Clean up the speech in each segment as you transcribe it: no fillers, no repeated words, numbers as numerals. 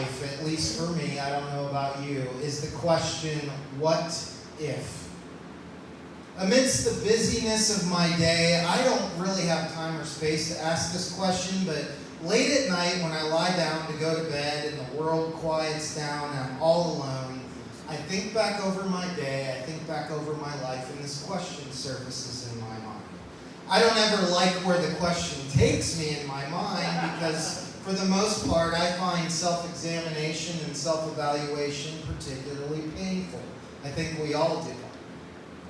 life, at least for me, I don't know about you, is the question, what if? Amidst the busyness of my day, I don't really have time or space to ask this question, but late at night when I lie down to go to bed and the world quiets down and I'm all alone, I think back over my day, I think back over my life, and this question surfaces in my mind. I don't ever like where the question takes me in my mind because for the most part, I find self-examination and self-evaluation particularly painful. I think we all do.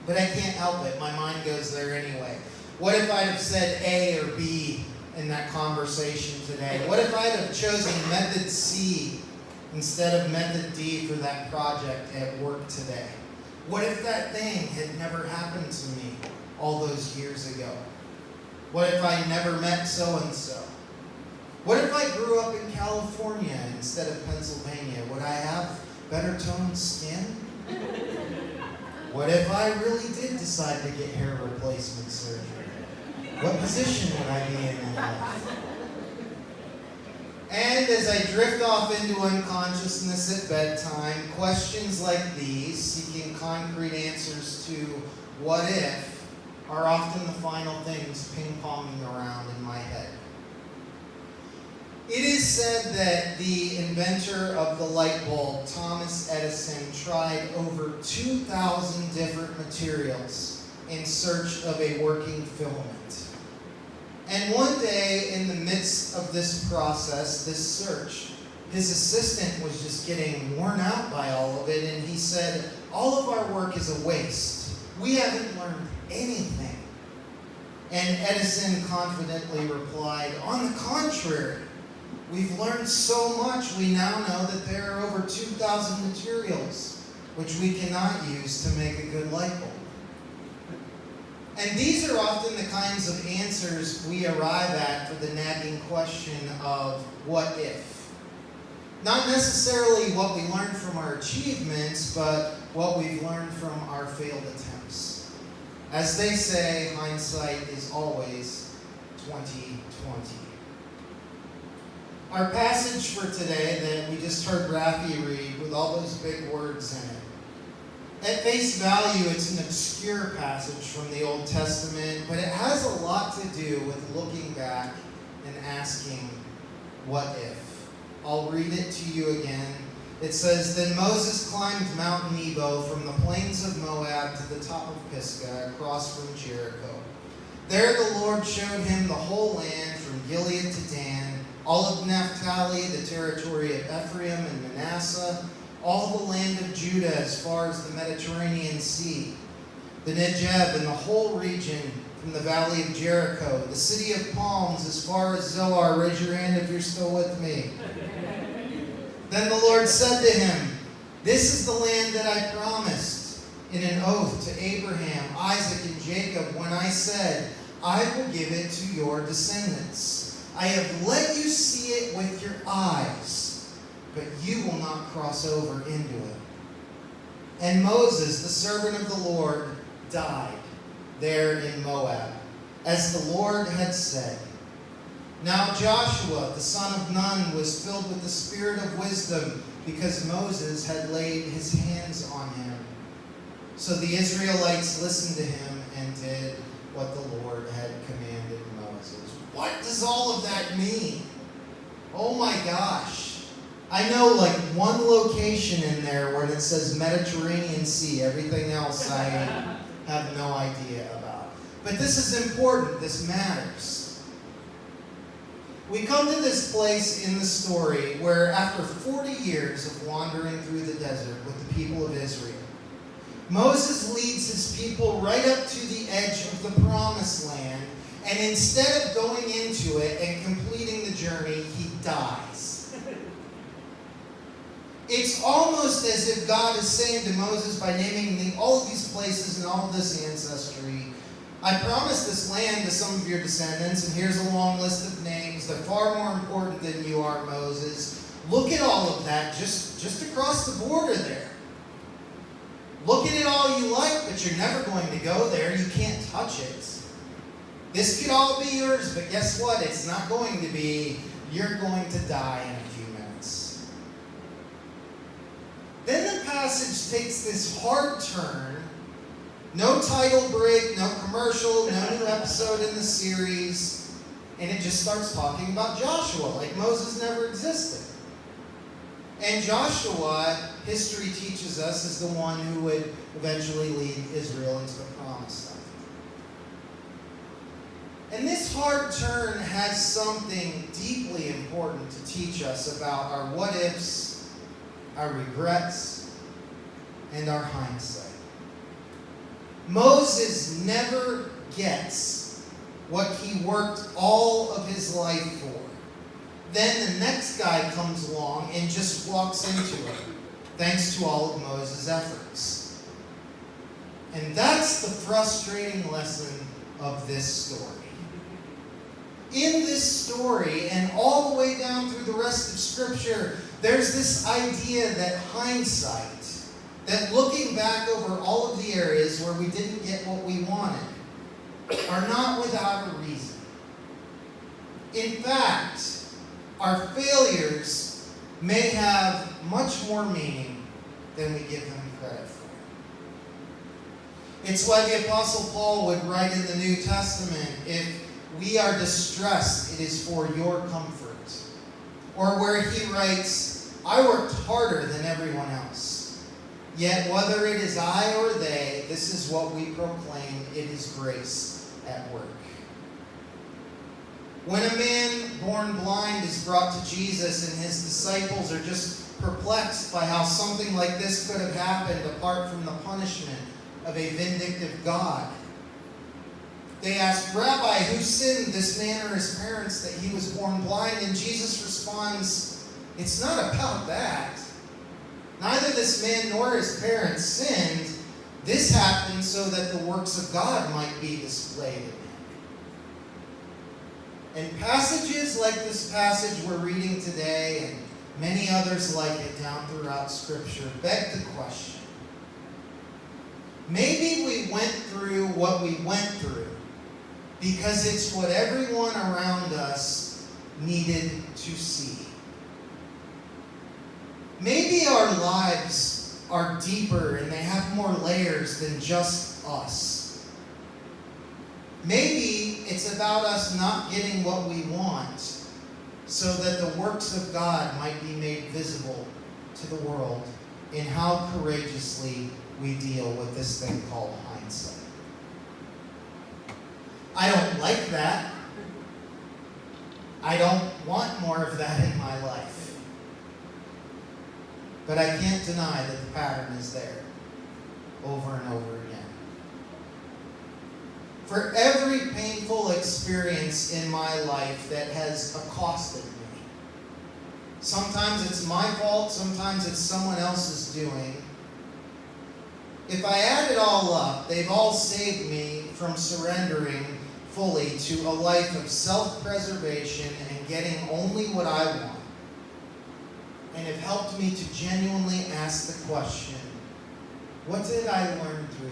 But I can't help it. My mind goes there anyway. What if I'd have said A or B in that conversation today? What if I'd have chosen method C instead of method D for that project at work today? What if that thing had never happened to me all those years ago? What if I never met so-and-so? What if I grew up in California instead of Pennsylvania? Would I have better toned skin? What if I really did decide to get hair replacement surgery? What position would I be in life? And as I drift off into unconsciousness at bedtime, questions like these, seeking concrete answers to what if, are often the final things ping-ponging around in my head. It is said that the inventor of the light bulb, Thomas Edison, tried over 2,000 different materials in search of a working filament. And one day, in the midst of this process, this search, his assistant was just getting worn out by all of it, and he said, "All of our work is a waste. We haven't learned anything." And Edison confidently replied, "On the contrary, we've learned so much, we now know that there are over 2,000 materials which we cannot use to make a good light bulb." And these are often the kinds of answers we arrive at for the nagging question of what if. Not necessarily what we learned from our achievements, but what we've learned from our failed attempts. As they say, hindsight is always 20/20. Our passage for today that we just heard Rafi read with all those big words in it. At face value, it's an obscure passage from the Old Testament, but it has a lot to do with looking back and asking, what if? I'll read it to you again. It says, "Then Moses climbed Mount Nebo from the plains of Moab to the top of Pisgah, across from Jericho. There the Lord showed him the whole land from Gilead to Dan, all of Naphtali, the territory of Ephraim and Manasseh, all the land of Judah as far as the Mediterranean Sea, the Negev and the whole region from the valley of Jericho, the city of palms as far as Zoar." Raise your hand if you're still with me. "Then the Lord said to him, 'This is the land that I promised in an oath to Abraham, Isaac, and Jacob when I said, I will give it to your descendants. I have let you see it with your eyes, but you will not cross over into it.' And Moses, the servant of the Lord, died there in Moab, as the Lord had said. Now Joshua, the son of Nun, was filled with the spirit of wisdom, because Moses had laid his hands on him. So the Israelites listened to him and did what the Lord had commanded Moses." What does all of that mean? Oh my gosh. I know like one location in there where it says Mediterranean Sea. Everything else I have no idea about. But this is important. This matters. We come to this place in the story where after 40 years of wandering through the desert with the people of Israel, Moses leads his people right up to the edge of the promised land, and instead of going into it and completing the journey, he dies. It's almost as if God is saying to Moses by naming all of these places and all of this ancestry, "I promised this land to some of your descendants, and here's a long list of names. They're far more important than you are, Moses. Look at all of that just across the border there. Look at it all you like, but you're never going to go there. You can't touch it. This could all be yours, but guess what? It's not going to be. You're going to die in a few minutes." passage takes this hard turn. No title break, no commercial, no new episode in the series. And it just starts talking about Joshua, like Moses never existed. And Joshua, history teaches us, is the one who would eventually lead Israel into the promised land. And this hard turn has something deeply important to teach us about our what-ifs, our regrets, and our hindsight. Moses never gets what he worked all of his life for. Then the next guy comes along and just walks into it, thanks to all of Moses' efforts. And that's the frustrating lesson of this story. In this story, and all the way down through the rest of Scripture, there's this idea that hindsight, that looking back over all of the areas where we didn't get what we wanted, are not without a reason. In fact, our failures may have much more meaning than we give them credit for. It's why the Apostle Paul would write in the New Testament, if we are distressed, it is for your comfort. Or where he writes, I worked harder than everyone else. Yet whether it is I or they, this is what we proclaim, it is grace at work. When a man born blind is brought to Jesus and his disciples are just perplexed by how something like this could have happened apart from the punishment of a vindictive God, they ask, Rabbi, who sinned, this man or his parents, that he was born blind? And Jesus responds, it's not about that. Neither this man nor his parents sinned. This happened so that the works of God might be displayed in him. And passages like this passage we're reading today, and many others like it down throughout Scripture, beg the question. Maybe we went through what we went through because it's what everyone around us needed to see. Maybe our lives are deeper and they have more layers than just us. Maybe it's about us not getting what we want so that the works of God might be made visible to the world in how courageously we deal with this thing called hindsight. I don't like that. I don't want more of that in my life. But I can't deny that the pattern is there over and over again. For every painful experience in my life that has accosted me, sometimes it's my fault, sometimes it's someone else's doing. If I add it all up, they've all saved me from surrendering fully to a life of self-preservation and getting only what I want. And have helped me to genuinely ask the question, what did I learn through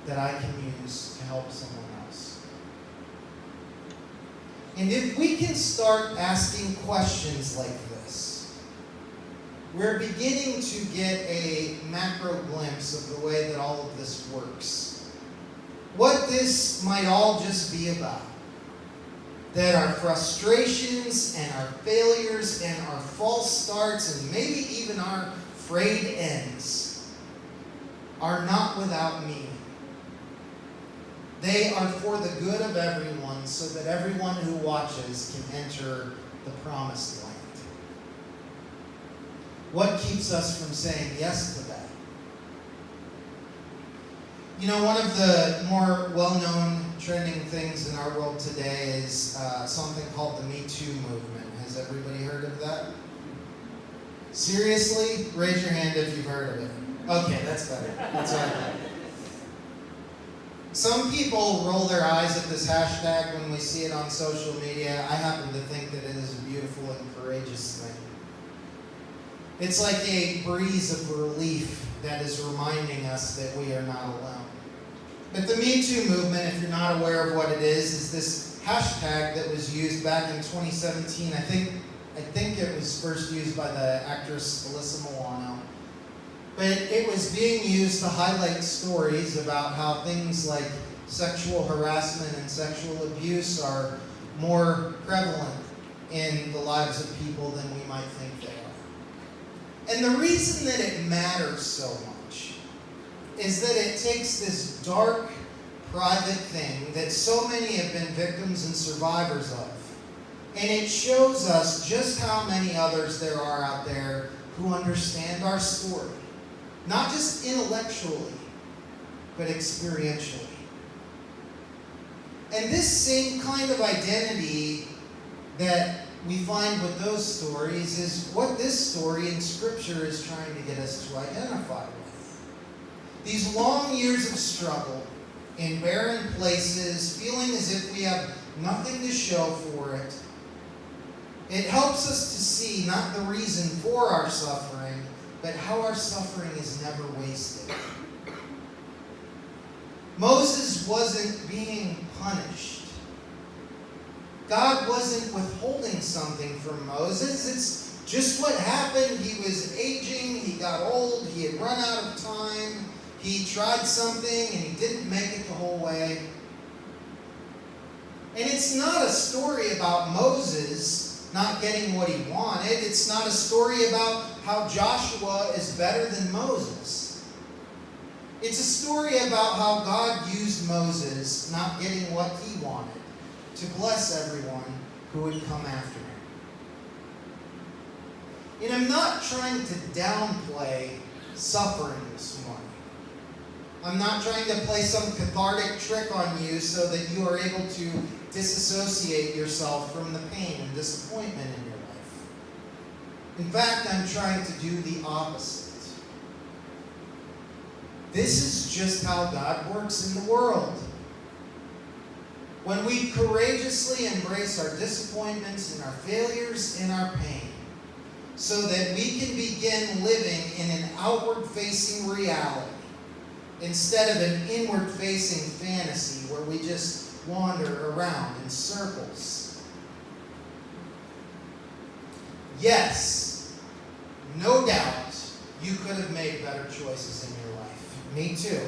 that I can use to help someone else? And if we can start asking questions like this, we're beginning to get a macro glimpse of the way that all of this works. What this might all just be about. That our frustrations and our failures and our false starts and maybe even our frayed ends are not without meaning. They are for the good of everyone so that everyone who watches can enter the promised land. What keeps us from saying yes to that? You know, one of the more well-known trending things in our world today is something called the Me2 Movement. Has everybody heard of that? Seriously? Raise your hand if you've heard of it. Okay, that's better. That's what I thought. Some people roll their eyes at this hashtag when we see it on social media. I happen to think that it is a beautiful and courageous thing. It's like a breeze of relief that is reminding us that we are not alone. But the Me2 movement, if you're not aware of what it is this hashtag that was used back in 2017. I think it was first used by the actress Alyssa Milano. But it was being used to highlight stories about how things like sexual harassment and sexual abuse are more prevalent in the lives of people than we might think they are. And the reason that it matters so much is that it takes this dark, private thing that so many have been victims and survivors of, and it shows us just how many others there are out there who understand our story. Not just intellectually, but experientially. And this same kind of identity that we find with those stories is what this story in Scripture is trying to get us to identify with. These long years of struggle in barren places, feeling as if we have nothing to show for it, it helps us to see not the reason for our suffering, but how our suffering is never wasted. Moses wasn't being punished. God wasn't withholding something from Moses. It's just what happened. He was aging, he got old, he had run out of time, he tried something and he didn't make it the whole way. And it's not a story about Moses not getting what he wanted. It's not a story about how Joshua is better than Moses. It's a story about how God used Moses not getting what he wanted to bless everyone who would come after him. And I'm not trying to downplay suffering this morning. I'm not trying to play some cathartic trick on you so that you are able to disassociate yourself from the pain and disappointment in your life. In fact, I'm trying to do the opposite. This is just how God works in the world. When we courageously embrace our disappointments and our failures and our pain, so that we can begin living in an outward-facing reality instead of an inward-facing fantasy where we just wander around in circles. Yes, no doubt, you could have made better choices in your life. Me too.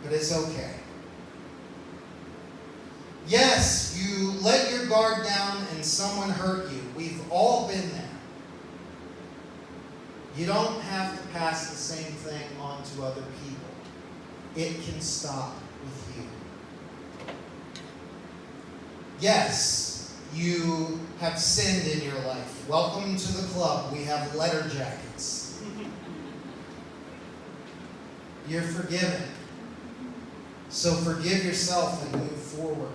But it's okay. Yes, you let your guard down and someone hurt you. We've all been there. You don't have to pass the same thing on to other people. It can stop with you. Yes, you have sinned in your life. Welcome to the club. We have letter jackets. You're forgiven. So forgive yourself and move forward.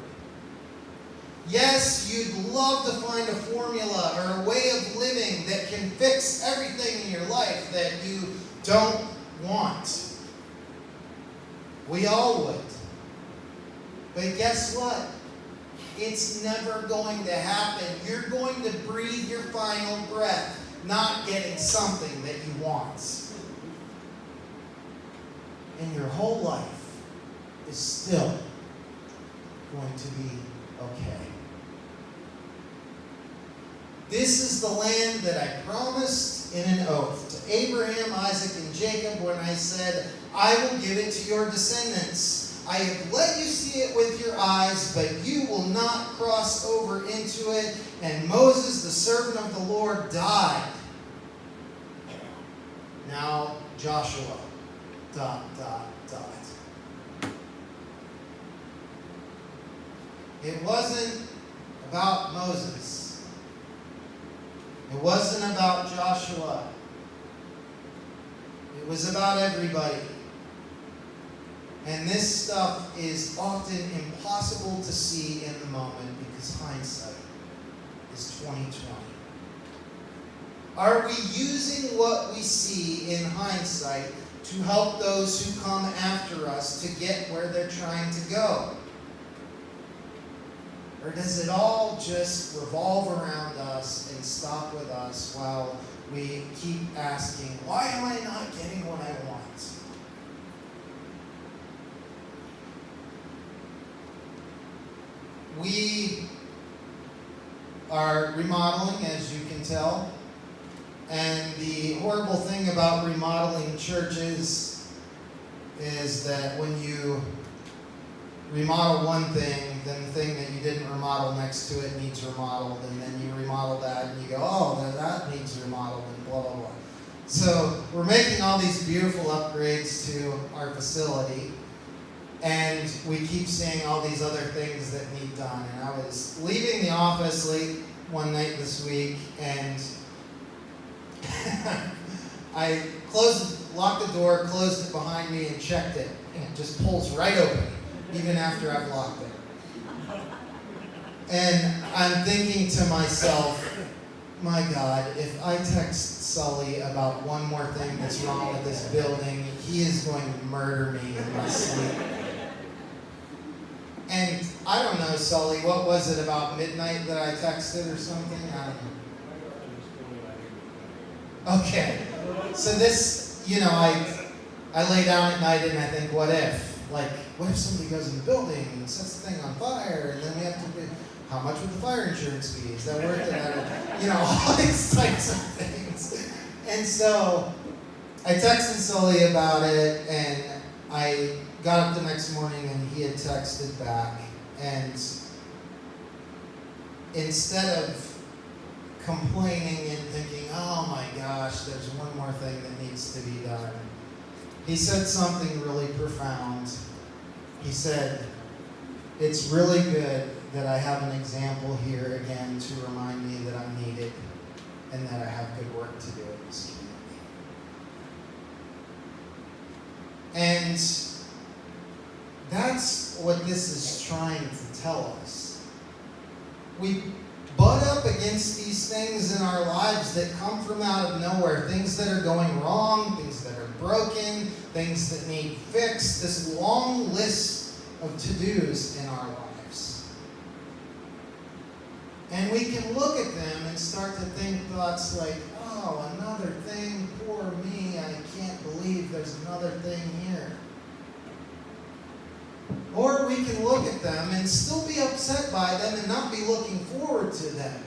Yes, you'd love to find a formula or a way of living that can fix everything in your life that you don't want. We all would. But guess what? It's never going to happen. You're going to breathe your final breath not getting something that you want. And your whole life is still going to be okay. This is the land that I promised in an oath to Abraham, Isaac, and Jacob when I said, I will give it to your descendants. I have let you see it with your eyes, but you will not cross over into it. And Moses, the servant of the Lord, died. Now Joshua, ... It wasn't about Moses. It wasn't about Joshua. It was about everybody. And this stuff is often impossible to see in the moment because hindsight is 20/20. Are we using what we see in hindsight to help those who come after us to get where they're trying to go? Or does it all just revolve around us and stop with us while we keep asking, why am I not getting what I want? We are remodeling, as you can tell, And the horrible thing about remodeling churches is that when you remodel one thing, then the thing that you didn't remodel next to it needs remodeled, and then you remodel that, and you go, oh, that needs remodeled, and blah, blah, blah. So we're making all these beautiful upgrades to our facility, and we keep seeing all these other things that need done. And I was leaving the office late one night this week, and I locked the door, closed it behind me, and checked it, and it just pulls right open, even after I've locked it. And I'm thinking to myself, my God, if I text Sully about one more thing that's wrong with this building, he is going to murder me in my sleep. And I don't know, Sully, what was it, about midnight that I texted or something? I don't know. Okay. So this, I lay down at night and I think, what if? Like, what if somebody goes in the building and sets the thing on fire, and then we have to pay, how much would the fire insurance be? Is that worth it? All these types of things. And so I texted Sully about it, and I got up the next morning and he had texted back. And instead of complaining and thinking, oh my gosh, there's one more thing that needs to be done, he said something really profound. He said, it's really good that I have an example here again to remind me that I'm needed and that I have good work to do in this community. And that's what this is trying to tell us. We butt up against these things in our lives that come from out of nowhere, things that are going wrong, things that are broken, things that need fixed, this long list of to-dos in our lives. And we can look at them and start to think thoughts like, oh, another thing, poor me, I can't believe there's another thing here. Or we can look at them and still be upset by them and not be looking forward to them,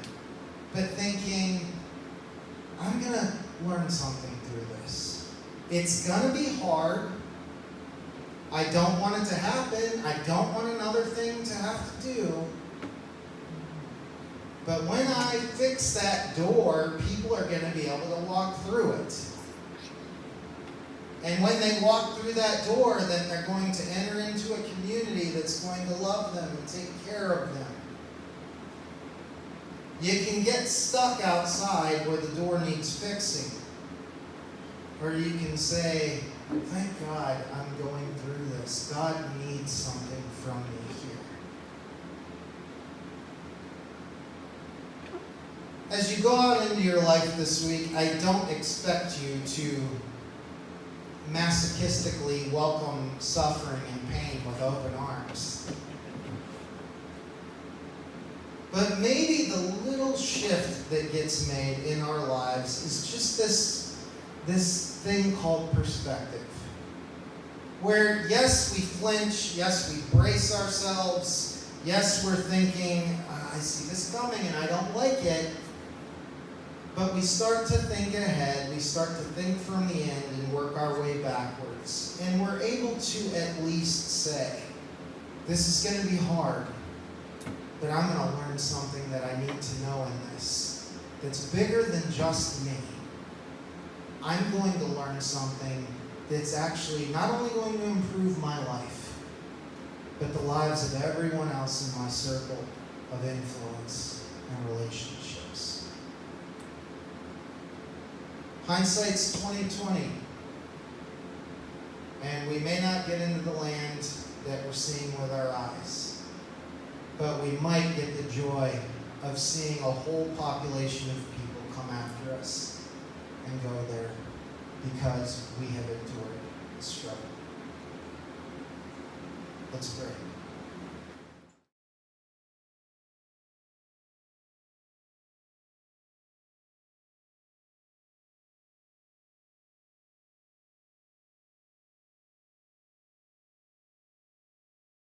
but thinking, I'm going to learn something through this. It's going to be hard. I don't want it to happen. I don't want another thing to have to do. But when I fix that door, people are going to be able to walk through it. And when they walk through that door, then they're going to enter into a community that's going to love them and take care of them. You can get stuck outside where the door needs fixing. Or you can say, thank God I'm going through this. God needs something from me here. As you go out into your life this week, I don't expect you to masochistically welcome suffering and pain with open arms. But maybe the little shift that gets made in our lives is just this thing called perspective. Where, yes, we flinch, yes, we brace ourselves, yes, we're thinking, I see this coming and I don't like it. But we start to think ahead, we start to think from the end and work our way backwards. And we're able to at least say, this is going to be hard, but I'm going to learn something that I need to know in this that's bigger than just me. I'm going to learn something that's actually not only going to improve my life, but the lives of everyone else in my circle of influence and relationships. Hindsight's 20/20, and we may not get into the land that we're seeing with our eyes, but we might get the joy of seeing a whole population of people come after us and go there because we have endured the struggle. Let's pray.